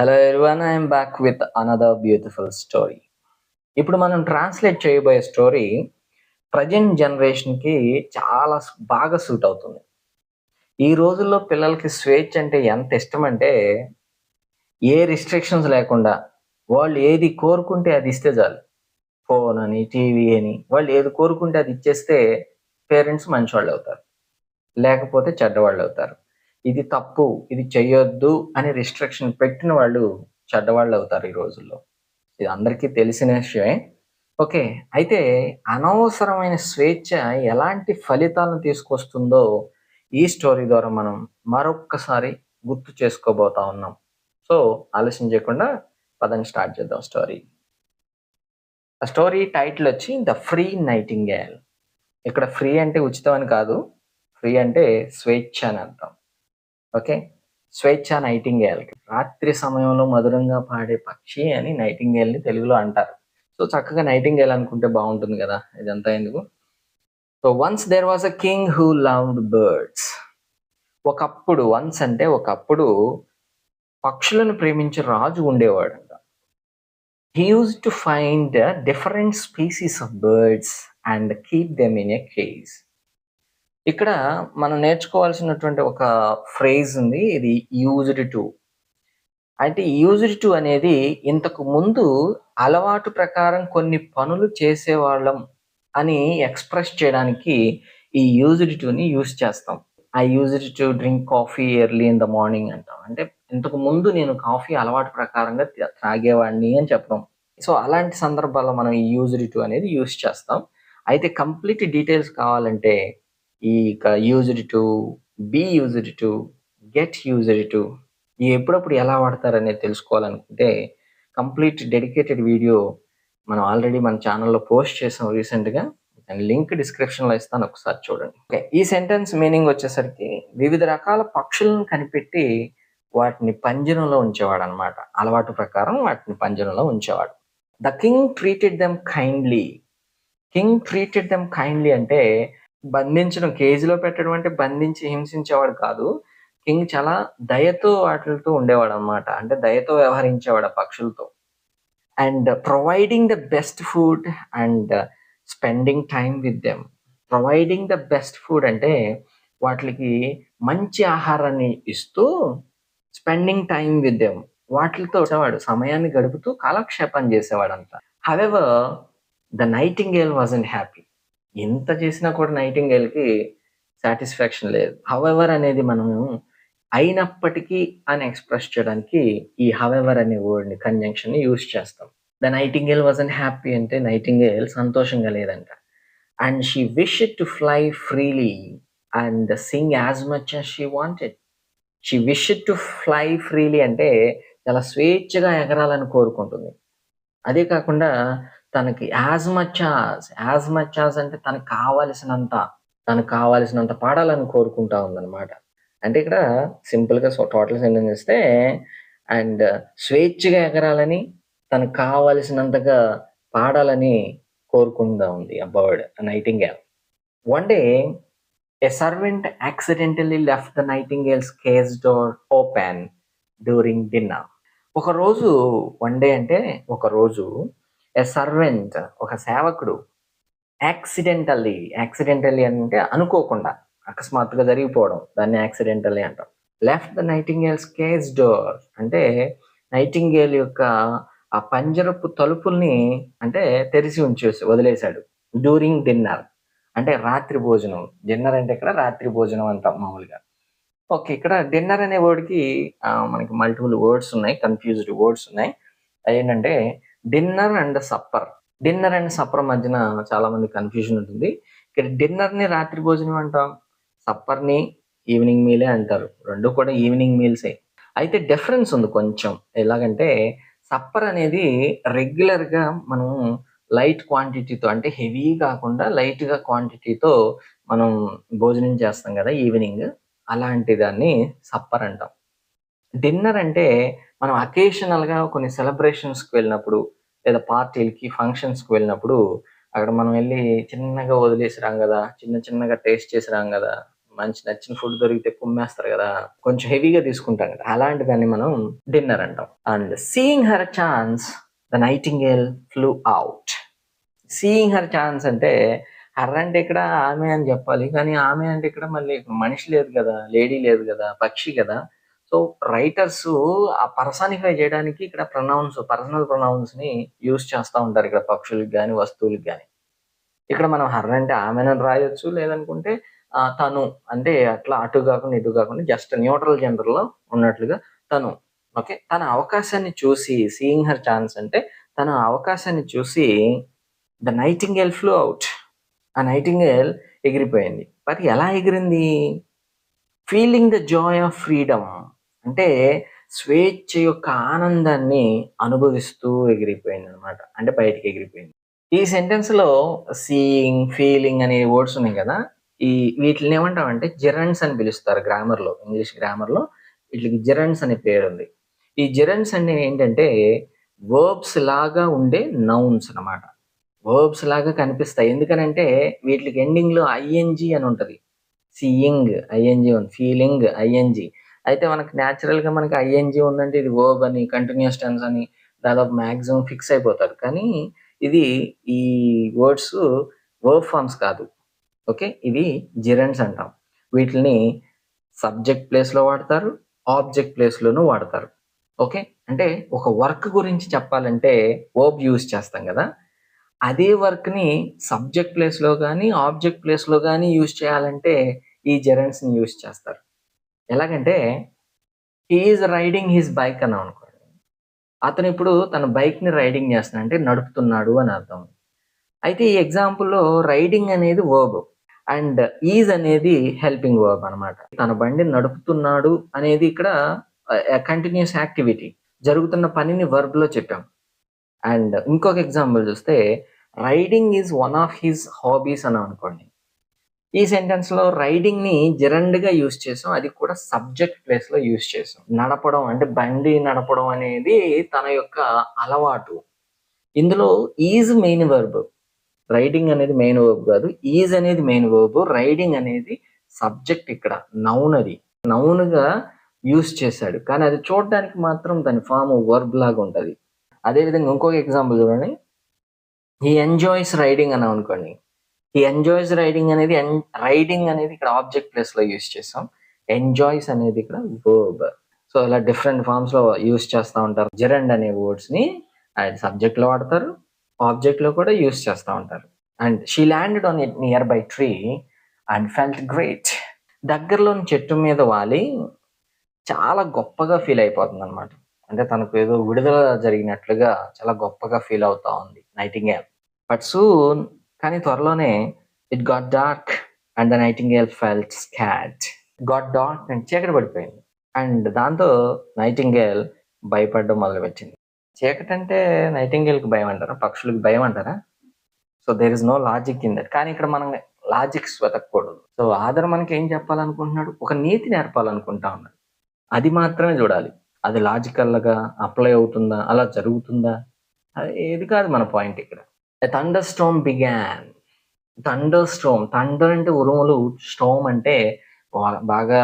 Hello everyone, I'm back with another beautiful story. ఇప్పుడు మనం translate చేయబోయే స్టోరీ ప్రజెంట్ జనరేషన్కి చాలా బాగా సూట్ అవుతుంది. ఈ రోజుల్లో పిల్లలకి స్వేచ్ఛ అంటే ఎంత ఇష్టం అంటే, ఏ రిస్ట్రిక్షన్స్ లేకుండా వాళ్ళు ఏది కోరుకుంటే అది ఇస్తే చాలు. ఫోన్ అని, టీవీ అని, వాళ్ళు ఏది కోరుకుంటే అది ఇచ్చేస్తే పేరెంట్స్ మంచివాళ్ళు అవుతారు, లేకపోతే చెడ్డవాళ్ళు అవుతారు. ఇది తప్పు, ఇది చెయ్యొద్దు అని రిస్ట్రిక్షన్ పెట్టిన వాళ్ళు చెడ్డవాళ్ళు అవుతారు ఈ రోజుల్లో. ఇది అందరికీ తెలిసిన విషయమే. ఓకే. అయితే అనవసరమైన స్వేచ్ఛ ఎలాంటి ఫలితాలను తీసుకొస్తుందో ఈ స్టోరీ ద్వారా మనం మరొక్కసారి గుర్తు చేసుకోబోతా ఉన్నాం. సో ఆలస్యం చేయకుండా పదండి స్టార్ట్ చేద్దాం స్టోరీ. ఆ స్టోరీ టైటిల్ వచ్చి ద ఫ్రీ నైటింగేల్. ఇక్కడ ఫ్రీ అంటే ఉచితం అని కాదు, ఫ్రీ అంటే స్వేచ్ఛ అని అర్థం. ఓకే. స్వేచ్ఛ నైటింగేల్, రాత్రి సమయంలో మధురంగా పాడే పక్షి అని నైటింగేల్ని తెలుగులో అంటారు. సో చక్కగా నైటింగేల్ అనుకుంటే బాగుంటుంది కదా, ఇదంతా ఎందుకు. So once there was a king who loved birds. ఒకప్పుడు, వన్స్ అంటే ఒకప్పుడు, పక్షులను ప్రేమించే రాజు ఉండేవాడంట. He use to find different species of birds and keep them in a cage. ఇక్కడ మనం నేర్చుకోవాల్సినటువంటి ఒక ఫ్రేజ్ ఉంది, ఇది యూజ్డ్ టు. అంటే యూజ్డ్ టు అనేది ఇంతకు ముందు అలవాటు ప్రకారం కొన్ని పనులు చేసేవాళ్ళం అని ఎక్స్ప్రెస్ చేయడానికి ఈ యూజ్డ్ టుని యూజ్ చేస్తాం. I used to drink coffee early in the morning అంటాం. అంటే ఇంతకు ముందు నేను కాఫీ అలవాటు ప్రకారంగా తాగేవాడిని అని చెప్పడం. సో అలాంటి సందర్భాల్లో మనం ఈ యూజ్డ్ టు అనేది యూజ్ చేస్తాం. అయితే కంప్లీట్ డీటెయిల్స్ కావాలంటే ఈ used to, be used to, get used to ఎప్పుడప్పుడు ఎలా వాడతారనేది తెలుసుకోవాలనుకుంటే కంప్లీట్ డెడికేటెడ్ వీడియో మనం ఆల్రెడీ మన ఛానల్లో పోస్ట్ చేసాం రీసెంట్గా. దాని లింక్ డిస్క్రిప్షన్లో ఇస్తాను, ఒకసారి చూడండి. ఓకే. ఈ సెంటెన్స్ మీనింగ్ వచ్చేసరికి వివిధ రకాల పక్షులను కనిపెట్టి వాటిని పంజరంలో ఉంచేవాడు అనమాట. అలవాటు ప్రకారం వాటిని పంజరంలో ఉంచేవాడు. The king treated them kindly. King treated them kindly అంటే బంధించడం, కేజీలో పెట్టడం అంటే బంధించి హింసించేవాడు కాదు. కింగ్ చాలా దయతో వాటితో ఉండేవాడు అనమాట. అంటే దయతో వ్యవహరించేవాడు ఆ పక్షులతో. And providing the best food and spending time with them. Providing the best food అంటే వాటికి మంచి ఆహారాన్ని ఇస్తూ, స్పెండింగ్ టైం విత్ దెమ్, వాటితో వచ్చేవాడు సమయాన్ని గడుపుతూ కాలక్షేపం చేసేవాడంతా. However the nightingale wasn't happy. ఎంత చేసినా కూడా నైటింగేల్కి సాటిస్ఫాక్షన్ లేదు. హవెవర్ అనేది మనము అయినప్పటికీ అని ఎక్స్ప్రెస్ చేయడానికి ఈ హవెవర్ అనే వర్డ్ని, కంజంక్షన్ని యూజ్ చేస్తాం. ద నైటింగేల్ వాజంట్ హ్యాపీ అంటే నైటింగేల్ సంతోషంగా లేదంట. And she wished to fly freely and Singh as much as she wanted. She wished to fly freely అంటే చాలా స్వేచ్ఛగా ఎగరాలని కోరుకుంటుంది. అదే కాకుండా తనకి యాజ్ మచ్ యాజ్ అంటే తనకు కావాల్సినంత పాడాలని కోరుకుంటా ఉందన్నమాట. అంటే ఇక్కడ సింపుల్గా టోటల్ సెంటెన్స్ ఇస్తే, అండ్ స్వేచ్ఛగా ఎగరాలని, తనకు కావాల్సినంతగా పాడాలని కోరుకుంటా ఉంది ఆ bird, nightingale. One day a servant accidentally left the nightingale's cage door open during dinner. ఒకరోజు, వన్ డే అంటే ఒకరోజు, ఎ సర్వెంట్ ఒక సేవకుడు, యాక్సిడెంటల్లీ అంటే అనుకోకుండా, అకస్మాత్తుగా జరిగిపోవడం, దాన్ని యాక్సిడెంటల్లీ అంటాం. Left the nightingale's cage door అంటే నైటింగేల్ యొక్క ఆ పంజరపు తలుపుల్ని అంటే తెరిచి వదిలేశాడు. డ్యూరింగ్ డిన్నర్ అంటే రాత్రి భోజనం. డిన్నర్ అంటే ఇక్కడ రాత్రి భోజనం అంటాం మామూలుగా. ఓకే. ఇక్కడ డిన్నర్ అనే వర్డ్కి మనకి మల్టిపుల్ వర్డ్స్ ఉన్నాయి, కన్ఫ్యూజ్డ్ వర్డ్స్ ఉన్నాయి. అదేంటంటే dinner and supper. Dinner and supper మధ్యన చాలా మంది కన్ఫ్యూజన్ ఉంటుంది. ఇక్కడ డిన్నర్ని రాత్రి భోజనం అంటాం, సప్పర్ని ఈవినింగ్ మీలే అంటారు. రెండు కూడా ఈవినింగ్ మీల్సే. అయితే డిఫరెన్స్ ఉంది కొంచెం. ఎలాగంటే సప్పర్ అనేది రెగ్యులర్గా మనం లైట్ క్వాంటిటీతో, అంటే హెవీ కాకుండా లైట్గా క్వాంటిటీతో మనం భోజనం చేస్తాం కదా ఈవినింగ్, అలాంటి దాన్ని సప్పర్ అంటాం. డిన్నర్ అంటే మనం అకేషనల్గా కొన్ని సెలబ్రేషన్స్కి వెళ్ళినప్పుడు, లేదా పార్టీలకి, ఫంక్షన్స్కి వెళ్ళినప్పుడు అక్కడ మనం వెళ్ళి చిన్నగా వదిలేసి రాం కదా, చిన్నగా టేస్ట్ చేసి రాం కదా, మంచి నచ్చిన ఫుడ్ దొరికితే కుమ్మేస్తారు కదా, కొంచెం హెవీగా తీసుకుంటాం కదా, అలాంటి దాన్ని మనం డిన్నర్ అంటాం. And seeing her chance the nightingale flu out. Seeing her chance అంటే హర్ అంటే ఇక్కడ ఆమె అని చెప్పాలి, కానీ ఆమె అంటే ఇక్కడ మళ్ళీ మనిషి లేదు కదా, లేడీ లేదు కదా, పక్షి కదా. సో రైటర్స్ ఆ పర్సానిఫై చేయడానికి ఇక్కడ పర్సనల్ ప్రొనౌన్స్ ని యూజ్ చేస్తూ ఉంటారు ఇక్కడ పక్షులకు కానీ వస్తువులకు కానీ. ఇక్కడ మనం హర్ అంటే ఆమెనని రాయొచ్చు, లేదనుకుంటే తను అంటే అట్లా అటు కాకుండా ఇటు కాకుండా జస్ట్ న్యూట్రల్ జెండర్ లో ఉన్నట్లుగా తను. ఓకే, తన అవకాశాన్ని చూసి, సీయింగ్ హర్ ఛాన్స్ అంటే తన అవకాశాన్ని చూసి ద నైటింగేల్ ఫ్లూ అవుట్. ఆ నైటింగేల్ ఎగిరిపోయింది. మరి ఎలా ఎగిరింది? Feeling the Joy of freedom అంటే స్వేచ్ఛ యొక్క ఆనందాన్ని అనుభవిస్తూ ఎగిరిపోయింది అనమాట, అంటే బయటికి ఎగిరిపోయింది. ఈ సెంటెన్స్ లో సీయింగ్, ఫీలింగ్ అనే వర్డ్స్ ఉన్నాయి కదా, వీటిని ఏమంటామంటే జెరన్స్ అని పిలుస్తారు గ్రామర్ లో, ఇంగ్లీష్ గ్రామర్ లో వీటికి జెరన్స్ అనే పేరు ఉంది. ఈ జెరన్స్ అంటే ఏంటంటే వర్బ్స్ లాగా ఉండే నౌన్స్ అన్నమాట. వర్బ్స్ లాగా కనిపిస్తాయి, ఎందుకనంటే వీటికి ఎండింగ్ లో ఐఎన్జి అని ఉంటది. సీయింగ్ ఐఎన్జి ఉంది, ఫీలింగ్ ఐఎన్జి. అయితే మనకి న్యాచురల్ గా మనకి ఐఎన్జి ఉందంటే ఇది వర్బ్ అని, కంటిన్యూస్ టెన్స్ అని దాదాపు మాక్సిమం ఫిక్స్ అయిపోతారు. కానీ ఇది ఈ వర్డ్స్ వర్బ్ ఫార్మ్స్ కాదు. ఓకే, ఇవి జిరెంట్స్ అంటాం. వీటిని సబ్జెక్ట్ ప్లేస్ లో వాడతారు, ఆబ్జెక్ట్ ప్లేస్ లోనూ వాడతారు. ఓకే, అంటే ఒక వర్క్ గురించి చెప్పాలంటే వర్బ్ యూజ్ చేస్తాం కదా, అదే వర్క్ ని సబ్జెక్ట్ ప్లేస్ లో కానీ ఆబ్జెక్ట్ ప్లేస్ లో కానీ యూజ్ చేయాలంటే ఈ జెరన్స్ ని యూజ్ చేస్తారు. ఎలాగంటే హీఈస్ రైడింగ్ హిస్ బైక్ అని అనుకోండి, అతను ఇప్పుడు తన బైక్ ని రైడింగ్ చేస్తున్నాడు అంటే నడుపుతున్నాడు అని అర్థం. అయితే ఈ ఎగ్జాంపుల్లో రైడింగ్ అనేది వర్బ్ అండ్ ఈజ్ అనేది హెల్పింగ్ వర్బ్ అనమాట. తన బండిని నడుపుతున్నాడు అనేది ఇక్కడ కంటిన్యూస్ యాక్టివిటీ, జరుగుతున్న పనిని వర్బ్ లో చెప్పాం. అండ్ ఇంకొక ఎగ్జాంపుల్ చూస్తే riding is one of his hobbies అని అనుకోండి. ఈ సెంటెన్స్ లో రైడింగ్ ని జెరండ్ గా యూజ్ చేసాం, అది కూడా సబ్జెక్ట్ ప్లేస్ లో యూజ్ చేసాం. నడపడం అంటే బండి నడపడం అనేది తన యొక్క అలవాటు. ఇందులో ఈజ్ మెయిన్ వర్బ్, రైడింగ్ అనేది మెయిన్ వర్బ్ కాదు, ఈజ్ అనేది మెయిన్ వర్బ్, రైడింగ్ అనేది సబ్జెక్ట్. ఇక్కడ నౌన్, అది నౌన్ గా యూజ్ చేశాడు, కానీ అది చూడడానికి మాత్రం దాని ఫామ్ వర్బ్ లాగా ఉంటది. అదేవిధంగా ఇంకొక ఎగ్జాంపుల్ చూడండి, హీ ఎంజాయ్స్ రైడింగ్ అని అనుకోండి. హీ ఎంజాయ్స్ రైడింగ్ అనేది రైడింగ్ అనేది ఇక్కడ ఆబ్జెక్ట్ ప్లేస్ లో యూజ్ చేస్తాం, ఎంజాయ్స్ అనేది ఇక్కడ వర్బ్. సో ఇలా డిఫరెంట్ ఫార్మ్స్ లో యూజ్ చేస్తూ ఉంటారు. జెరండ్ అనే వర్డ్స్ ని అండ్ సబ్జెక్ట్ లో వాడతారు, ఆబ్జెక్ట్ లో కూడా యూజ్ చేస్తూ ఉంటారు. And she landed on a near by tree and felt great. దగ్గరలోని చెట్టు మీద వాలి చాలా గొప్పగా ఫీల్ అయిపోతుంది అనమాట, అంటే తనకు ఏదో విడుదల జరిగినట్లుగా చాలా గొప్పగా ఫీల్ అవుతా ఉంది నైటింగేల్. బట్ సూన్, కానీ త్వరలోనే it got dark and the nightingale felt scared. Got dark and చీకటి పడిపోయింది, అండ్ దాంతో నైటింగేల్ భయపడడం మొదలుపెట్టింది. చీకటి అంటే నైటింగేల్ కి భయం అంటారా, పక్షులకు భయం అంటారా? So there is no logic in that. కానీ ఇక్కడ మనం లాజిక్స్ వెతకూడదు. సో ఆదర్ మనకి ఏం చెప్పాలనుకుంటున్నాడు, ఒక నీతి నేర్పాలనుకుంటా ఉన్నాడు, అది మాత్రమే చూడాలి. అది లాజికల్ గా అప్లై అవుతుందా, అలా జరుగుతుందా, అది ఏది కాదు మన పాయింట్ ఇక్కడ. Thunder storm began. Thunder storm, thunder అంటే ఉరుములు, స్టోమ్ అంటే బాగా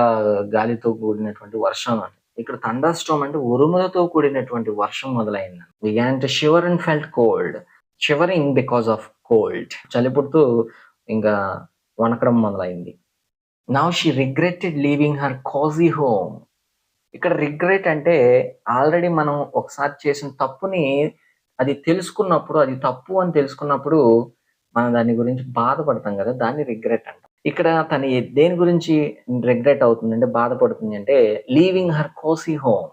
గాలితో కూడినటువంటి వర్షం అని. ఇక్కడ థండర్ స్టోమ్ అంటే ఉరుములతో కూడినటువంటి వర్షం మొదలైంది. Began to shiver and felt cold. Shivering because of cold, చలి పుడుతూ ఇంకా వణకడం మొదలైంది. Now she regretted leaving her cosy home. ఇక్కడ రిగ్రెట్ అంటే ఆల్రెడీ మనం ఒకసారి చేసిన తప్పుని అది తెలుసుకున్నప్పుడు, అది తప్పు అని తెలుసుకున్నప్పుడు మనం దాని గురించి బాధపడతాం కదా, దాన్ని రిగ్రెట్ అంటాం. ఇక్కడ తను దేని గురించి రిగ్రెట్ అవుతుంది అంటే బాధపడుతుంది అంటే లీవింగ్ హర్ కోజీ హోమ్.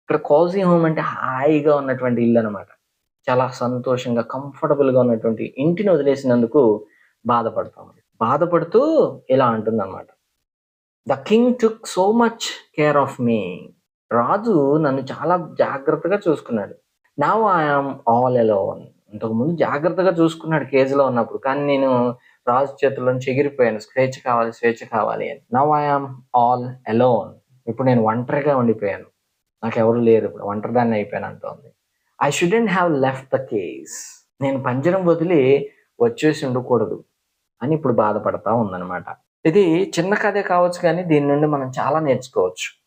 ఇక్కడ కోజీ హోమ్ అంటే హాయిగా ఉన్నటువంటి ఇల్లు అనమాట, చాలా సంతోషంగా కంఫర్టబుల్ గా ఉన్నటువంటి ఇంటిని వదిలేసినందుకు బాధపడతాం. బాధపడుతూ ఇలా అంటుంది అనమాట, the king took so much care of me. రాజు నన్ను చాలా జాగ్రత్తగా చూసుకున్నాడు. Now I'm all alone. ఇంతకు ముందు జాగ్రత్తగా చూసుకున్నాడు కేజీలో ఉన్నప్పుడు, కానీ నేను రాజు చేతుల్లో నుంచి ఎగిరిపోయాను, స్వేచ్ఛ కావాలి స్వేచ్ఛ కావాలి అని. Now I'm all alone. ఇప్పుడు నేను ఒంటరిగా ఉండిపోయాను, నాకు ఎవరు లేరు, ఇప్పుడు ఒంటరిదాన్ని అయిపోయాను అంటోంది. I shouldn't have left the cage. నేను పంజరం వదిలి వచ్చేసి ఉండకూడదు అని ఇప్పుడు బాధపడతా ఉందన్నమాట. ఇది చిన్న కథే కావచ్చు కానీ దీని నుండి మనం చాలా నేర్చుకోవచ్చు.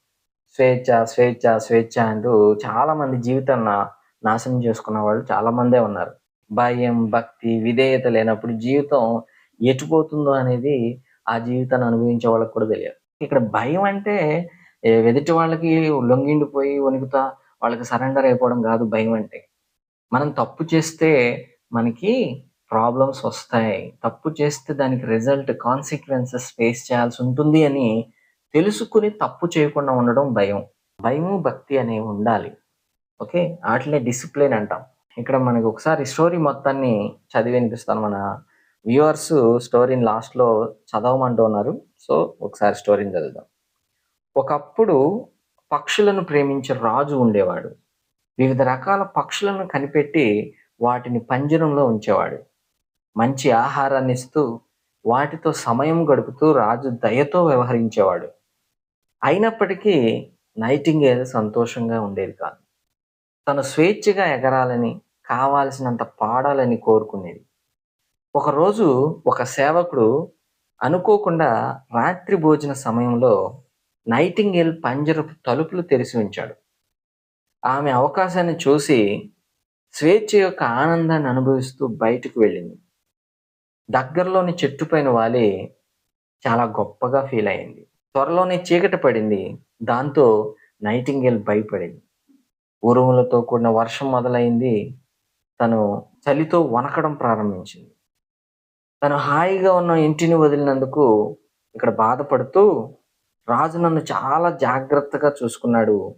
స్వేచ్ఛ, స్వేచ్ఛ, స్వేచ్ఛ అంటూ చాలా మంది జీవితాన్ని నాశనం చేసుకున్న వాళ్ళు చాలా మందే ఉన్నారు. భయం, భక్తి, విధేయత లేనప్పుడు జీవితం ఎటుపోతుందో అనేది ఆ జీవితాన్ని అనుభవించే వాళ్ళకి కూడా తెలియదు. ఇక్కడ భయం అంటే ఎదుటి వాళ్ళకి లొంగిండిపోయి వణుకుతా వాళ్ళకి సరెండర్ అయిపోవడం కాదు భయం అంటే. మనం తప్పు చేస్తే మనకి ప్రాబ్లమ్స్ వస్తాయి. తప్పు చేస్తే దానికి రిజల్ట్ కాన్సిక్వెన్సెస్ ఫేస్ చేయాల్సి ఉంటుంది అని తెలుసుకొని తప్పు చేయకుండా ఉండడం భయం. భయము, భక్తి అనేవి ఉండాలి. ఓకే. ఆటినే డిసిప్లిన్ అంటాం. ఇక్కడ మనకి ఒకసారి స్టోరీ మొత్తాన్ని చదివి వినిపిస్తాను. మన వ్యూవర్స్ స్టోరీని లాస్ట్‌లో చదవమంటూ ఉన్నారు. సో, ఒకసారి స్టోరీని చదువుదాం. ఒకప్పుడు పక్షులను ప్రేమించే రాజు ఉండేవాడు. వివిధ రకాల పక్షులను కనిపెట్టి వాటిని పంజరంలో ఉంచేవాడు. మంచి ఆహారాన్ని ఇస్తూ వాటితో సమయం గడుపుతూ రాజు దయతో వ్యవహరించేవాడు. అయినప్పటికీ నైటింగేల్ సంతోషంగా ఉండేది కాదు. తను స్వేచ్ఛగా ఎగరాలని, కావాల్సినంత పాడాలని కోరుకునేది. ఒకరోజు ఒక సేవకుడు అనుకోకుండా రాత్రి భోజన సమయంలో నైటింగేల్ పంజరపు తలుపులు తెరిచి ఉంచాడు. ఆమె అవకాశాన్ని చూసి స్వేచ్ఛ యొక్క ఆనందాన్ని అనుభవిస్తూ బయటకు వెళ్ళింది. దగ్గరలోని చెట్టు పైన వాలి చాలా గొప్పగా ఫీల్ అయింది. త్వరలోనే చీకటి పడింది. దాంతో నైటింగేల్ భయపడింది. ఉరుములతో కూడిన వర్షం మొదలైంది. తను చలితో వణకడం ప్రారంభించింది. తను హాయిగా ఉన్న ఇంటిని వదిలినందుకు ఇక్కడ బాధపడుతూ, రాజు నన్ను చాలా జాగ్రత్తగా చూసుకున్నాడు.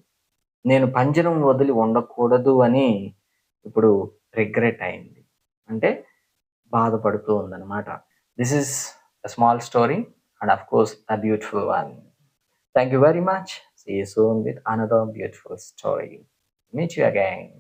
నేను పంజరం వదిలి ఉండకూడదు అని ఇప్పుడు రిగ్రెట్ అయింది. అంటే బాధపడుతూ ఉందన్నమాట. This is a small story and of course a beautiful one. Thank you very much. See you soon with another beautiful story. Meet you again.